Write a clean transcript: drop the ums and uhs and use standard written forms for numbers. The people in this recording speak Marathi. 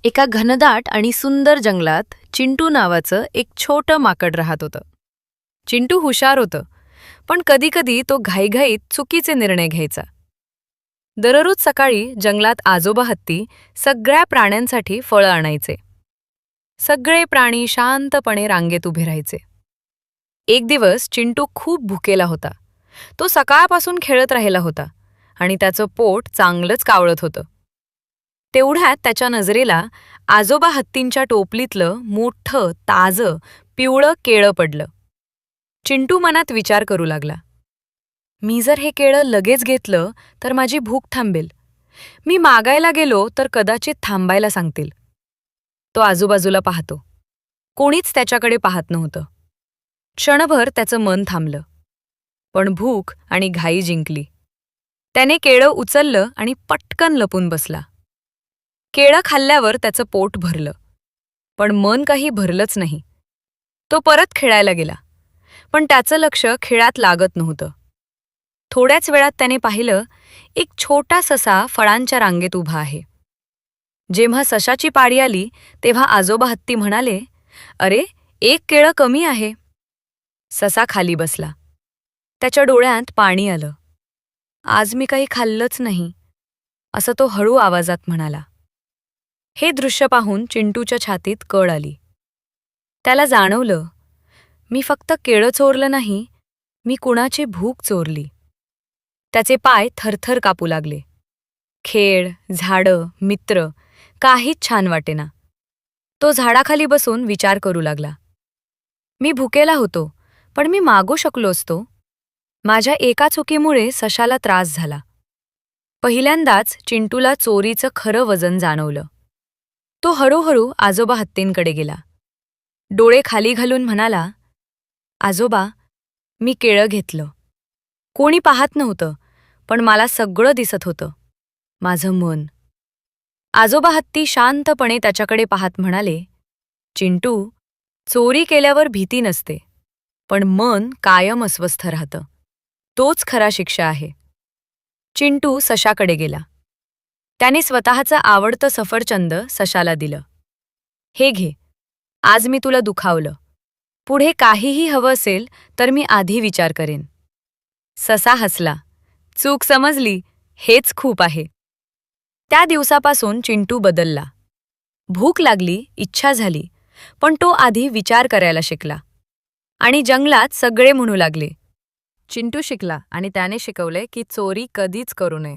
एका घनदाट आणि सुंदर जंगलात चिंटू नावाचं एक छोटं माकड राहत होतं. चिंटू हुशार होतं, पण कधीकधी तो घाईघाईत चुकीचे निर्णय घ्यायचा. दररोज सकाळी जंगलात आजोबा हत्ती सगळ्या प्राण्यांसाठी फळं आणायचे. सगळे प्राणी शांतपणे रांगेत उभे राहायचे. एक दिवस चिंटू खूप भुकेला होता. तो सकाळपासून खेळत राहिला होता आणि त्याचं पोट चांगलंच कावळत होतं. तेवढ्यात त्याच्या नजरेला आजोबा हत्तींच्या टोपलीतलं मोठं ताजं पिवळं केळं पडलं. चिंटू मनात विचार करू लागला, मी जर हे केळं लगेच घेतलं तर माझी भूक थांबेल. मी मागायला गेलो तर कदाचित थांबायला सांगतील. तो आजूबाजूला पाहतो. कोणीच त्याच्याकडे पाहत नव्हतं. क्षणभर त्याचं मन थांबलं. पण भूक आणि घाई जिंकली. त्याने केळं उचललं आणि पटकन लपून बसला. केळं खाल्ल्यावर त्याचं पोट भरलं, पण मन काही भरलंच नाही. तो परत खेळायला गेला, पण त्याचं लक्ष खेळात लागत नव्हतं. थोड्याच वेळात त्याने पाहिलं, एक छोटा ससा फळांच्या रांगेत उभा आहे. जेव्हा सशाची पाळी आली तेव्हा आजोबा हत्ती म्हणाले, अरे, एक केळं कमी आहे. ससा खाली बसला. त्याच्या डोळ्यात पाणी आलं. आज मी काही खाल्लंच नाही, असं तो हळू आवाजात म्हणाला. हे दृश्य पाहून चिंटूच्या छातीत कळ आली. त्याला जाणवलं, मी फक्त केळं चोरलं नाही, मी कुणाची भूक चोरली. त्याचे पाय थरथर कापू लागले. खेळ, झाडं, मित्र काहीच छान वाटेना. तो झाडाखाली बसून विचार करू लागला. मी भुकेला होतो, पण मी मागू शकलो असतो. माझ्या एका चुकीमुळे सशाला त्रास झाला. पहिल्यांदाच चिंटूला चोरीचं खरं वजन जाणवलं. तो हळूहळू आजोबा हत्तींकडे गेला. डोळे खाली घालून म्हणाला, आजोबा, मी केळं घेतलं. कोणी पाहत नव्हतं, पण मला सगळं दिसत होतं, माझं मन. आजोबा हत्ती शांतपणे त्याच्याकडे पाहत म्हणाले, चिंटू, चोरी केल्यावर भीती नसते, पण मन कायम अस्वस्थ राहतं. तोच खरा शिक्षा आहे. चिंटू सशाकडे गेला. त्याने स्वतःचं आवडतं सफरचंद सशाला दिलं. हे घे, आज मी तुला दुखावलं. पुढे काहीही हवं असेल तर मी आधी विचार करेन. ससा हसला. चूक समजली, हेच खूप आहे. त्या दिवसापासून चिंटू बदलला. भूक लागली, इच्छा झाली, पण तो आधी विचार करायला शिकला. आणि जंगलात सगळे म्हणू लागले. चिंटू शिकला आणि त्याने शिकवले की चोरी कधीच करू नये.